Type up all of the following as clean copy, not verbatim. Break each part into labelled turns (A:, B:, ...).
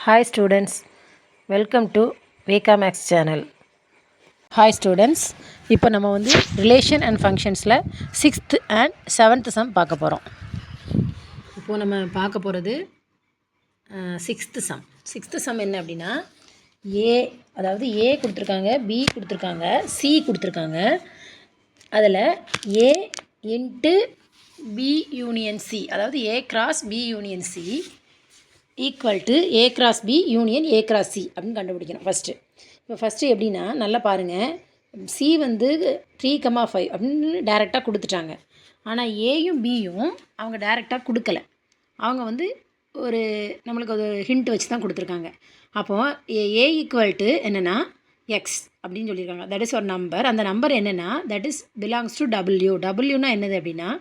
A: Hi students, welcome to Veka Max channel. Hi students, இப்போ நம்ம வந்து ரிலேஷன் அண்ட் ஃபங்க்ஷன்ஸில் 6th and 7th சம் பார்க்க போகிறோம். இப்போது நம்ம பார்க்க போகிறது 6th சம் என்ன அப்படின்னா ஏ, அதாவது ஏ கொடுத்துருக்காங்க, பி கொடுத்துருக்காங்க, சி கொடுத்துருக்காங்க. அதில் A into B union C, அதாவது A cross B union C equal to A cross B union A cross C அப்படின்னு கண்டுபிடிக்கணும் ஃபஸ்ட்டு. இப்போ ஃபஸ்ட்டு எப்படின்னா நல்லா பாருங்கள், சி வந்து 3,5 அப்படின்னு டேரெக்டாக கொடுத்துட்டாங்க. ஆனால் ஏயும் பியும் அவங்க டேரெக்டாக கொடுக்கல, அவங்க வந்து ஒரு நம்மளுக்கு ஒரு ஹிண்ட் வச்சு தான் கொடுத்துருக்காங்க. அப்போது ஏ ஈக்குவல் டு என்னென்னா எக்ஸ் அப்படின்னு சொல்லியிருக்காங்க. தட் இஸ் ஒரு நம்பர். அந்த நம்பர் என்னென்னா that is belongs to W. டபிள்யூனா என்னது அப்படின்னா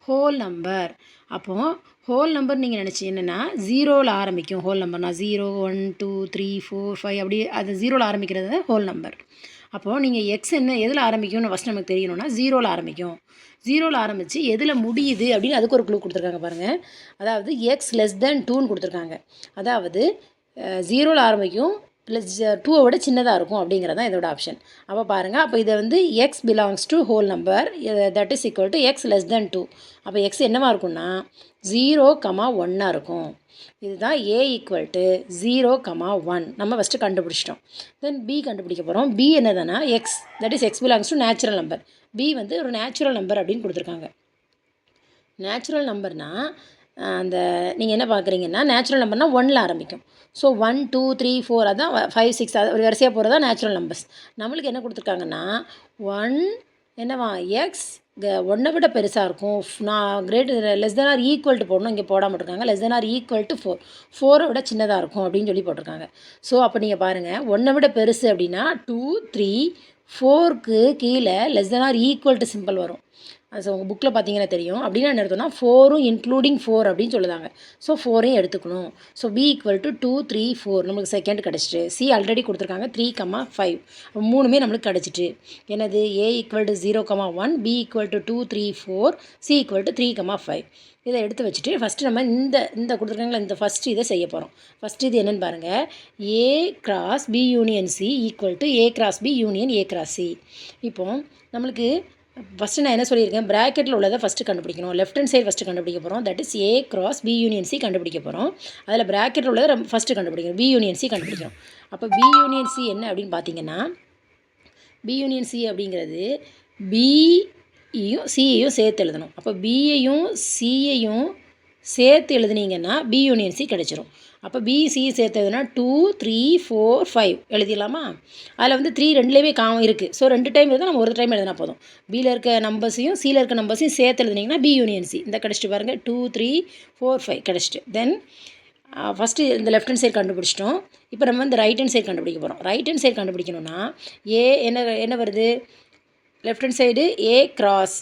A: ஹோல் நம்பர். அப்போது ஹோல் நம்பர் நீங்கள் நினச்சி என்னென்னா ஜீரோவில் ஆரம்பிக்கும். ஹோல் நம்பர்னா 0 1 2 3 4 5 அப்படி அது ஜீரோவில் ஆரம்பிக்கிறது ஹோல் நம்பர். அப்போது நீங்கள் எக்ஸ் என்ன எதில் ஆரம்பிக்கும்னு ஃபஸ்ட் நமக்கு தெரியணும்னா ஜீரோவில் ஆரம்பிக்கும். ஜீரோவில் ஆரம்பித்து எதில் முடியுது அப்படின்னு அதுக்கு ஒரு க்ளூ கொடுத்துருக்காங்க பாருங்கள். அதாவது எக்ஸ் லெஸ் தென் 2ன்னு கொடுத்துருக்காங்க. அதாவது ஜீரோவில் ஆரம்பிக்கும் ப்ளஸ் 2 விட சின்னதாக இருக்கும் அப்படிங்கிறது தான் இதோட ஆப்ஷன். அப்போ பாருங்கள், அப்போ இதை வந்து X belongs to whole number that is equal to X less than 2. அப்போ எக்ஸ் என்னவாக இருக்கும்னா 0,1 இருக்கும். இதுதான் ஏ ஈக்குவல் டு 0,1 நம்ம ஃபஸ்ட்டு கண்டுபிடிச்சிட்டோம். தென் பி கண்டுபிடிக்க போகிறோம். பி என்னதுன்னா x that is x belongs to natural number. B வந்து ஒரு நேச்சுரல் நம்பர் அப்படின்னு கொடுத்துருக்காங்க. நேச்சுரல் நம்பர்னால் அந்த நீங்கள் என்ன பார்க்குறீங்கன்னா நேச்சுரல் நம்பர்னால் 1ல் ஆரம்பிக்கும். ஸோ 1 2 3 4 அதான் 5 6 அது ஒரு வரிசையாக போகிறதா நேச்சுரல் நம்பர்ஸ். நம்மளுக்கு என்ன கொடுத்துருக்காங்கன்னா 1 என்னவா எக்ஸ் 1 விட பெருசாக இருக்கும். நான் less than or equal to போடணும், இங்கே போடாமல் இருக்காங்க. Less than or equal to 4 விட சின்னதாக இருக்கும் அப்படின்னு சொல்லி போட்டிருக்காங்க. ஸோ அப்போ நீங்கள் பாருங்கள், 1 விட பெருசு அப்படின்னா 2 3 4க்கு கீழே less than or equal to simple வரும். அது உங்கள் புக்கில் பார்த்தீங்கன்னா தெரியும். அப்படின்னா என்ன அர்த்தம்னா 4ம் இன்க்ளூடிங் 4 அப்படின்னு சொல்லுதாங்க. ஸோ 4ஐயும் எடுத்துக்கணும். ஸோ பி ஈக்குவல் டு 2 3 4 நம்மளுக்கு செகண்ட் கிடச்சிட்டு. சி ஆல்ரெடி கொடுத்துருக்காங்க 3,5 மூணுமே நம்மளுக்கு கிடச்சிட்டு. என்னது A equal to 0,1, B equal to 2 3 4, C equal to 3,5. இதை எடுத்து வச்சுட்டு ஃபஸ்ட்டு நம்ம இந்த கொடுத்துருக்காங்களா இந்த ஃபஸ்ட்டு இதை செய்ய போகிறோம். ஃபஸ்ட்டு இது என்னென்னு பாருங்கள், A cross B union C equal to A cross B union A cross C. இப்போது நம்மளுக்கு ஃபஸ்ட்டு நான் என்ன சொல்லியிருக்கேன், ப்ராக்கெட்டில் உள்ளதை ஃபஸ்ட்டு கண்டுபிடிக்கணும். லெஃப்ட் ஹேண்ட் சைடு ஃபஸ்ட்டு கண்டுபிடிக்க போகிறோம். That is A cross B union C கண்டுபிடிக்க போகிறோம். அதில் ப்ராக்கெட்டில் உள்ளதை ஃபஸ்ட்டு கண்டுபிடிக்கணும். பி யூனியன் சி கண்டுபிடிக்கணும். அப்போ பி யூனியன் சி என்ன அப்படின்னு பார்த்தீங்கன்னா, பி யூனியன் சி அப்படிங்கிறது பியையும் சியையும் சேர்த்து எழுதணும். அப்போ பியையும் சியையும் சேர்த்து எழுதுனீங்கன்னா பி யூனியன் சி கிடச்சிரும். அப்போ பிசி சேர்த்ததுன்னா 2 3 4 5 எழுதிடலாமா? அதில் வந்து 3 ரெண்டுலேயுமே இருக்குது. ஸோ 2 டைம் எழுத நம்ம ஒரு டைம் எழுதினா போதும். பியில் இருக்க நம்பர்ஸையும் சியில் இருக்க நம்பர்ஸையும் சேர்த்து எழுதுனீங்கன்னா பி யூனியன் சி இந்த கிடச்சிட்டு பாருங்கள். 2 3 4 5 கிடச்சிட்டு. தென் ஃபஸ்ட்டு இந்த லெஃப்ட் ஹேண்ட் சைடு கண்டுபிடிச்சிட்டோம். இப்போ நம்ம இந்த ரைட் ஹேண்ட் சைடு கண்டுபிடிக்க போகிறோம். ரைட் ஹேண்ட் சைடு கண்டுபிடிக்கணும்னா ஏ என்ன வருது, left hand side A cross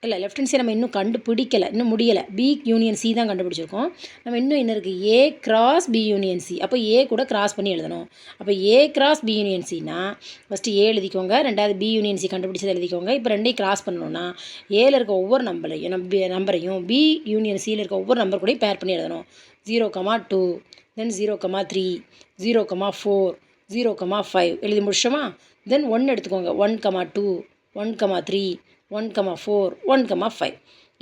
A: இல்லை லெஃப்ட் ஹேண்ட் சைடு நம்ம இன்னும் கண்டுபிடிக்கலை, இன்னும் முடியலை. பி யூனியன் சி தான் கண்டுபிடிச்சிருக்கோம். நம்ம இன்னும் என்ன இருக்குது, A cross B union C. அப்போ ஏ கூட கிராஸ் பண்ணி எழுதணும். அப்போ ஏ கிராஸ் பி யூனியன் சினா ஃபஸ்ட்டு ஏ எழுதிக்கோங்க, ரெண்டாவது பி யூனியன் சி கண்டுபிடிச்சதை எழுதிக்கோங்க. இப்போ ரெண்டையும் கிராஸ் பண்ணணும்னா ஏல இருக்க ஒவ்வொரு நம்பரையும் பி யூனியன் சியில் இருக்க ஒவ்வொரு நம்பர் கூட பேர் பண்ணி எழுதணும். 0,2 தென் 0,3 0,4 0,5 எழுதி முடிச்சோமா? தென் 1 எடுத்துக்கோங்க. 1,2 1,3 1,4 1,5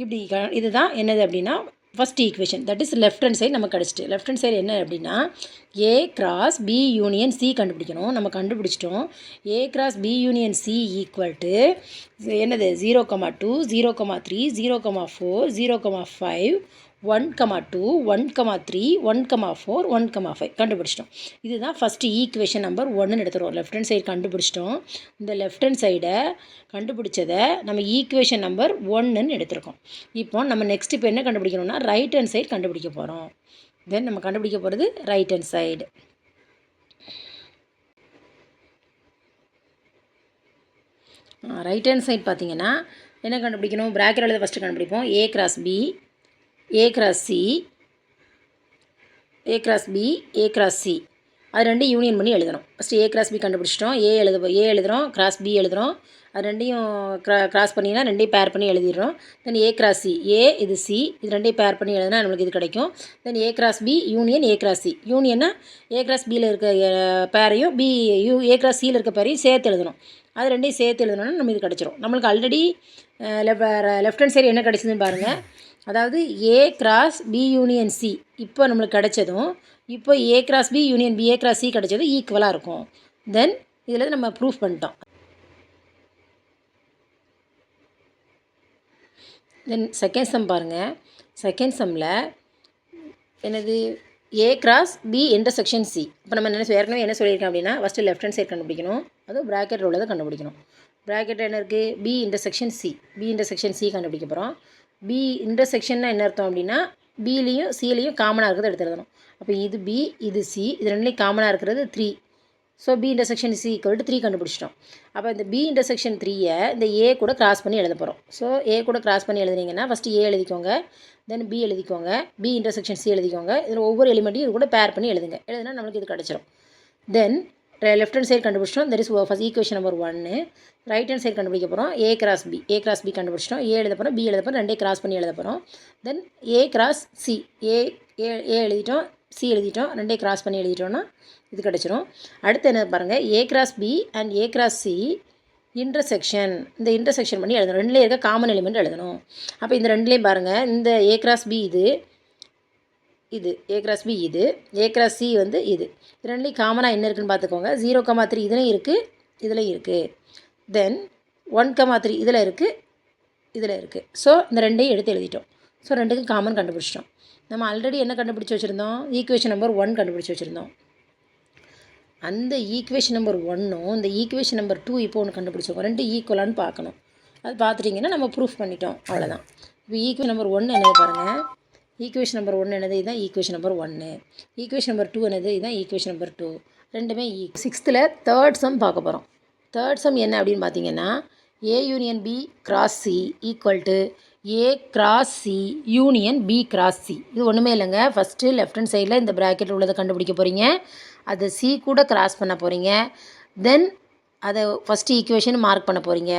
A: இப்படி இதுதான் என்னது அப்படின்னா first equation. That is left hand side நம்ம கிடச்சிட்டு. லெஃப்ட் ஹேண்ட் சைடு என்ன அப்படின்னா A cross B union C கண்டுபிடிக்கணும். நம்ம கண்டுபிடிச்சிட்டோம். A cross B union C equal to என்னது 0,2 0,3 0,4 0,5 1,2 1,3 1,4 1,5 கண்டுபிடிச்சிட்டோம். இதுதான் ஃபஸ்ட்டு ஈக்குவேஷன் நம்பர் 1ன்னு எடுத்துருவோம். லெஃப்ட் ஹேண்ட் சைடு கண்டுபிடிச்சிட்டோம். இந்த லெஃப்ட் ஹேண்ட் சைடை கண்டுபிடிச்சதை நம்ம ஈக்குவேஷன் நம்பர் 1ன்னு எடுத்துருக்கோம். இப்போ நம்ம நெக்ஸ்ட் இப்போ என்ன கண்டுபிடிக்கணும்னா ரைட் ஹேண்ட் சைடு கண்டுபிடிக்க போகிறோம். தென் நம்ம கண்டுபிடிக்க போகிறது right hand side. Right hand side பார்த்தீங்கன்னா என்ன கண்டுபிடிக்கணும், ப்ராக்கெட் எழுத ஃபஸ்ட்டு கண்டுபிடிப்போம். A cross B A cross C A cross B A cross C. அது ரெண்டையும் யூனியன் பண்ணி எழுதணும். ஃபஸ்ட்டு ஏ கிராஸ் பி கண்டுபிடிச்சிட்டோம். ஏ எழுதுகிறோம், கிராஸ் பி எழுதுகிறோம். அது ரெண்டையும் கிராஸ் பண்ணினா ரெண்டையும் பேர் பண்ணி எழுதிடுறோம். தென் ஏ கிராஸ் சி, ஏ இது சி, இது ரெண்டையும் பேர் பண்ணி எழுதினா நம்மளுக்கு இது கிடைக்கும். Then A cross B union A cross C. யூனியன்னா ஏ கிராஸ் பியில் இருக்க பேரையும் ஏ கிராஸ் சியில் இருக்க பேரையும் சேர்த்து எழுதணும். அது ரெண்டையும் சேர்த்து எழுதணும்னா நம்ம இது கிடச்சிரும். நம்மளுக்கு ஆல்ரெடி லெஃப்ட் ஹேண்ட் சைடு என்ன கிடச்சிதுன்னு பாருங்கள். அதாவது A cross B union C இப்போ நம்மளுக்கு கிடைச்சதும் இப்போ A cross B union B A cross C கிடச்சதும் ஈக்குவலாக இருக்கும். தென் இதில் நம்ம ப்ரூஃப் பண்ணிட்டோம். தென் செகண்ட் சம் பாருங்கள். செகண்ட் சம்மில் என்னது A cross B intersection C. இப்போ நம்ம ஏற்கனவே என்ன சொல்லியிருக்கோம் அப்படின்னா ஃபஸ்ட்டு லெஃப்ட் ஹேண்ட் சைடு கண்டுபிடிக்கணும். அதுவும் ப்ராக்கெட் உள்ளதை கண்டுபிடிக்கணும். ப்ராக்கெட் என்ன இருக்குது? B intersection C. B intersection C கண்டுபிடிக்க போகிறோம். பி இன்டர்செக்ஷன்னா என்ன அர்த்தம் அப்படின்னா பிலையும் சிலையும் காமனாக இருக்கிறத எடுத்து எழுதணும். அப்போ இது பி இது சி, இது ரெண்டுலேயும் காமனாக இருக்கிறது 3. So B intersection C equal to 3 கண்டுபிடிச்சிட்டோம். அப்போ இந்த பி இன்டர்செக்ஷன் 3யை இந்த ஏ கூட கிராஸ் பண்ணி எழுத போகிறோம். ஸோ ஏ கூட கிராஸ் பண்ணி எழுதுனீங்கன்னா ஃபஸ்ட்டு ஏ எழுதிக்கோங்க, தென் பி எழுதிக்கோங்க, பி இன்டர்செக்ஷன் சி எழுதிக்கோங்க. இதில் ஒவ்வொரு எலிமெண்ட்டையும் இது கூட பேர் பண்ணி எழுதுங்க. எழுதுனா நம்மளுக்கு இது கிடச்சிரும். தென் லெஃப்ட் ஹேண்ட் சைடு கண்டுபிடிச்சிட்டோம். That is first equation number 1. Right hand side கண்டுபிடிக்க போகிறோம். ஏ கிராஸ் பி கண்டுபிடிச்சிட்டோம். ஏ எழுத போகிறோம், பி எழுத போகிறோம், ரெண்டே கிராஸ் பண்ணி எழுத போகிறோம். தென் ஏ கிராஸ் சி, ஏ எழுதிட்டோம், சி எழுதிட்டோம், ரெண்டே கிராஸ் பண்ணி எழுதிட்டோம்னா இது கிடச்சிரும். அடுத்து என்ன பாருங்கள், A cross B and A cross C intersection. இந்த இன்டர்செக்ஷன் பண்ணி எழுதணும். ரெண்டுலேயும் இருக்க காமன் எலிமெண்ட் எழுதணும். அப்போ இந்த ரெண்டுலேயும் பாருங்கள், இந்த ஏ கிராஸ் பி இது ஏ கிராஸ் பி இது, ஏ கிராஸ் சி வந்து இது ரெண்டுலேயும் காமனாக என்ன இருக்குதுன்னு பார்த்துக்கோங்க. 0,3 இதுலையும் இருக்குது, இதுலையும் இருக்குது. தென் 1,3 இதில் இருக்குது. ஸோ இந்த ரெண்டையும் எடுத்து எழுதிட்டோம். ஸோ ரெண்டுக்கும் காமன் கண்டுபிடிச்சிட்டோம். நம்ம ஆல்ரெடி என்ன கண்டுபிடிச்சி வச்சுருந்தோம்? ஈக்குவேஷன் நம்பர் 1 கண்டுபிடிச்சி வச்சுருந்தோம். அந்த ஈக்குவேஷன் நம்பர் 1ம் இந்த ஈக்குவேஷன் நம்பர் 2 இப்போ ஒன்று கண்டுபிடிச்சிருக்கோம். ரெண்டு ஈக்குவலான்னு பார்க்கணும். அது பார்த்துட்டிங்கன்னா நம்ம ப்ரூஃப் பண்ணிட்டோம், அவ்வளோதான். இப்போ ஈக்குவேஷன் நம்பர் 1 என்னது பாருங்கள். ஈக்குவேஷன் நம்பர் 1 என்னது? இதுதான் ஈக்குவேஷன் நம்பர் 1. ஈக்குவேஷன் நம்பர் 2 என்னது? இதுதான் ஈக்குவேஷன் நம்பர் 2. ரெண்டுமே 6th தேர்ட் சம் பார்க்க போகிறோம். தேர்ட் சம் என்ன அப்படின்னு பார்த்தீங்கன்னா A union B cross C equal to A cross C union B cross C. இது ஒன்றுமே இல்லைங்க. ஃபஸ்ட்டு லெஃப்ட் ஹேண்ட் சைடில் இந்த ப்ராக்கெட் உள்ளதை கண்டுபிடிக்க போகிறீங்க. அதை சி கூட கிராஸ் பண்ண போகிறீங்க. தென் அதை ஃபஸ்ட்டு ஈக்குவேஷன் மார்க் பண்ண போகிறீங்க.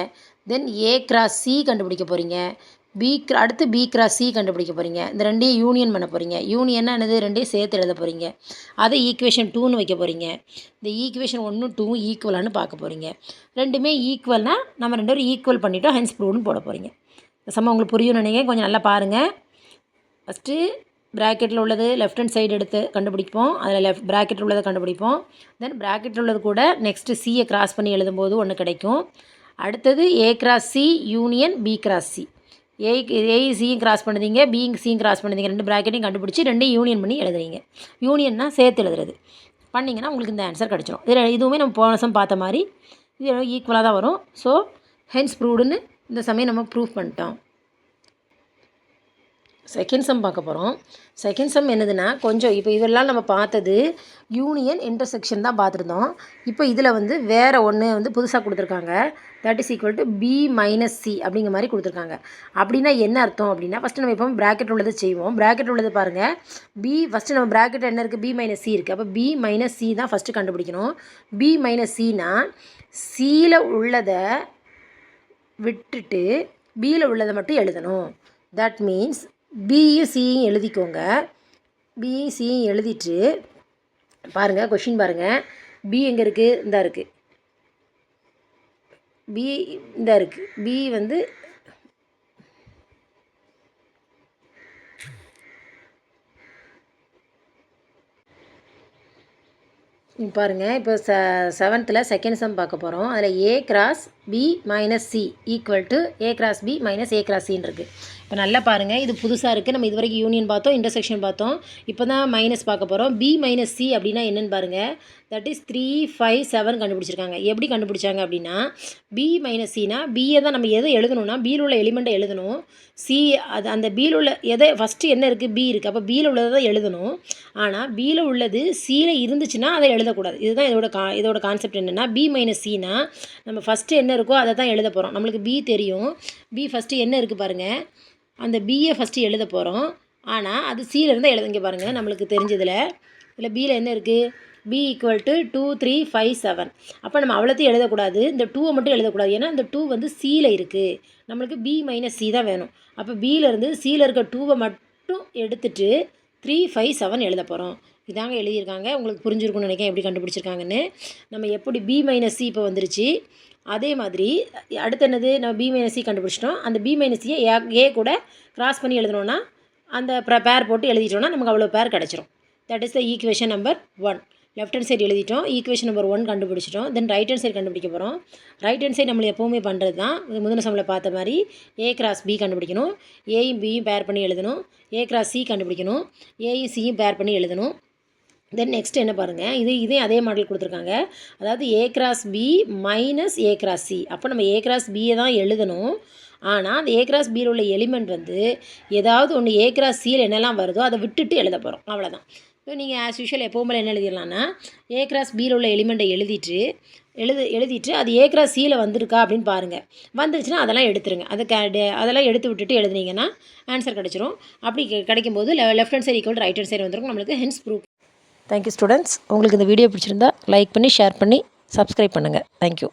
A: தென் ஏ கிராஸ் சி கண்டுபிடிக்க போகிறீங்க. அடுத்து பி கிராஸ் சி கண்டுபிடிக்க போகிறீங்க. இந்த ரெண்டையும் யூனியன் பண்ண போகிறீங்க. யூனியன்னா என்னது? ரெண்டையும் சேர்த்து எழுத போகிறீங்க. அதை ஈக்குவேஷன் 2ன்னு வைக்க போகிறீங்க. இந்த ஈக்குவேஷன் 1 2 ஈக்குவலான்னு பார்க்க போகிறீங்க. ரெண்டுமே ஈக்குவல்னால் நம்ம ரெண்டு பேரும் ஈக்குவல் பண்ணிவிட்டோம், ஹென்ஸ் ப்ரூவ்னு போட போகிறீங்க. இந்த சமம் உங்களுக்கு புரியும்னு நினைக்கிறேன். கொஞ்சம் நல்லா பாருங்கள். ஃபஸ்ட்டு ப்ராக்கெட்டில் உள்ளது லெஃப்ட் ஹேண்ட் சைடு எடுத்து கண்டுபிடிப்போம். அதில் ப்ராக்கெட்டில் உள்ளதை கண்டுபிடிப்போம். தென் ப்ராக்கெட்டில் உள்ளது கூட நெக்ஸ்ட்டு சியை கிராஸ் பண்ணி எழுதும்போது ஒன்று கிடைக்கும். அடுத்தது A cross C union B cross C. ஏயும் சியும் கிராஸ் பண்ணுறீங்க, பியும் சியும் கிராஸ் பண்ணுறீங்க. ரெண்டு ப்ராக்கெட்டையும் கண்டுபிடிச்சி ரெண்டையும் யூனியன் பண்ணி எழுதுறீங்க. யூனியன்னா சேர்த்து எழுதுறது. பண்ணிங்கன்னா உங்களுக்கு இந்த ஆன்சர் கிடச்சிரும். இதுவுமே நம்ம போன சம் பார்த்த மாதிரி இது ஈக்குவலாக தான் வரும். ஸோ ஹென்ஸ் ப்ரூவ்டுன்னு இந்த சமயம் நம்ம ப்ரூவ் பண்ணிட்டோம். செகண்ட் சம் பார்க்க போகிறோம். செகண்ட் சம் என்னதுன்னா கொஞ்சம் இப்போ இதெல்லாம் நம்ம பார்த்தது யூனியன் இன்டர்செக்ஷன் தான் பார்த்துருந்தோம். இப்போ இதில் வந்து வேறு ஒன்று வந்து புதுசாக கொடுத்துருக்காங்க. That is equal to B minus C அப்படிங்கிற மாதிரி கொடுத்துருக்காங்க. அப்படின்னா என்ன அர்த்தம் அப்படின்னா ஃபஸ்ட்டு நம்ம இப்போ ப்ராக்கெட் உள்ளது செய்வோம். ப்ராக்கெட் உள்ளது பாருங்கள். ஃபஸ்ட்டு நம்ம ப்ராக்கெட் என்ன இருக்குது? பி மைனஸ் சி இருக்குது. அப்போ பி மைனஸ் சி தான் ஃபஸ்ட்டு கண்டுபிடிக்கணும். பி மைனஸ் சினா சியில் உள்ளதை விட்டுட்டு பியில் உள்ளதை மட்டும் எழுதணும். தட் மீன்ஸ் பியும் சியும் எழுதிக்கோங்க. பியும் சியும் எழுதிட்டு பாருங்கள், கொஷின் பாருங்கள். பி எங்கே இருக்குது? இந்த இருக்குது. பி இந்த இருக்குது. பி வந்து பாருங்கள். இப்போ 7th செகண்ட் சம் பார்க்க போகிறோம். அதில் A cross B minus C equal to A cross B minus A cross சின்னு இருக்குது. இப்போ நல்லா பாருங்கள், இது புதுசாக இருக்குது. நம்ம இது வரைக்கும் யூனியன் பார்த்தோம், இன்டர்செக்ஷன் பார்த்தோம். இப்போ தான் மைனஸ் பார்க்க போகிறோம். பி மைனஸ் சி அப்படின்னா என்னென்னு பாருங்கள். தட் இஸ் 3 5 7 கண்டுபிடிச்சிருக்காங்க. எப்படி கண்டுபிடிச்சாங்க அப்படின்னா பி மைனஸ் சினா பியை தான் நம்ம எதை எழுதணும்னா பியில் உள்ள எலிமெண்ட்டை எழுதணும். சி அது அந்த பியில் உள்ள எதை ஃபஸ்ட்டு என்ன இருக்குது? பி இருக்குது. அப்போ பியில் உள்ளதை தான் எழுதணும். ஆனால் பியில் உள்ளது சியில் இருந்துச்சுன்னா அதை எழுதக்கூடாது. இதுதான் இதோட கான்செப்ட். என்னென்னா பி மைனஸ் சினா நம்ம ஃபஸ்ட்டு என்ன இருக்கோ அதை தான் எழுத போகிறோம். நம்மளுக்கு பி தெரியும். பி ஃபஸ்ட்டு என்ன இருக்குது பாருங்கள். அந்த பியை ஃபஸ்ட்டு எழுத போகிறோம். ஆனால் அது சியில் இருந்தால் எழுதுங்க பாருங்கள். நம்மளுக்கு தெரிஞ்சதில் இதில் பியில் என்ன இருக்குது? B equal to 2 3 5 7. அப்போ நம்ம அவ்வளோத்தையும் எழுதக்கூடாது, இந்த 2 மட்டும் எழுதக்கூடாது. ஏன்னா இந்த 2 வந்து சியில் இருக்குது, நம்மளுக்கு பி மைனஸ் சி தான் வேணும். அப்போ பியிலேருந்து சியில் இருக்க 2 மட்டும் எடுத்துகிட்டு 3 5 7 எழுத போகிறோம். இதாங்க எழுதியிருக்காங்க. உங்களுக்கு புரிஞ்சிருக்கும்னு நினைக்கிறேன் எப்படி கண்டுபிடிச்சிருக்காங்கன்னு. நம்ம எப்படி பி மைனஸ் சி இப்போ வந்துருச்சு, அதே மாதிரி அடுத்து என்னது, நம்ம பி மைனஸ் சி கண்டுபிடிச்சிட்டோம். அந்த பி மைனஸ் சியை ஏ கூட கிராஸ் பண்ணி எழுதணுன்னா அந்த பேர் போட்டு எழுதிட்டோன்னா நமக்கு அவ்வளோ பேர் கிடச்சிரும். That is the equation number 1. Left hand side எழுதிட்டோம், ஈக்குவேஷன் நம்பர் 1 கண்டுபிடிச்சிட்டோம். தென் ரைட் ஹேண்ட் சைடு கண்டுபிடிக்க போகிறோம். ரைட் ஹேண்ட் சைடு நம்ம எப்போவுமே பண்ணுறது தான், முதல் சம்மில் பார்த்த மாதிரி ஏ கிராஸ் பி கண்டுபிடிக்கணும், ஏயும் பியும் பேர் பண்ணி எழுதணும், ஏ கிராஸ் சி கண்டுபிடிக்கணும், ஏயும் சியும் பேர் பண்ணி எழுதணும். தென் நெக்ஸ்ட் என்ன பாருங்கள், இதே அதே மாடல் கொடுத்துருக்காங்க. அதாவது A cross B minus A cross C. அப்போ நம்ம ஏ கிராஸ் பியை தான் எழுதணும். ஆனால் அந்த ஏ கிராஸ் பியில் உள்ள எலிமெண்ட் வந்து ஏதாவது ஒன்று ஏ கிராஸ் சியில் என்னெல்லாம் வருதோ அதை விட்டுட்டு எழுத போகிறோம், அவ்வளோதான். இப்போ நீங்கள் ஆஸ் யூஷுவல் எப்போவுமே என்ன எழுதிடலான்னா, ஏ கிராஸ் பியில் உள்ள எலிமெண்ட்டை எழுதிட்டு அது ஏ கிராஸ் சியில் வந்திருக்கா அப்படின்னு பாருங்கள். வந்துருச்சுன்னா அதெல்லாம் எடுத்துருங்க. அதெல்லாம் எடுத்து விட்டுட்டு எழுதுனீங்கன்னா ஆன்சர் கிடச்சிரும். அப்படி கிடைக்கும்போது left hand side equal right hand side வந்துருக்கும், நம்மளுக்கு ஹென்ஸ் ப்ரூஃப். Thank you students. உங்களுக்கு இந்த வீடியோ பிடிச்சிருந்தா லைக் பண்ணி, ஷேர் பண்ணி, சப்ஸ்கிரைப் பண்ணுங்கள். தேங்க்யூ.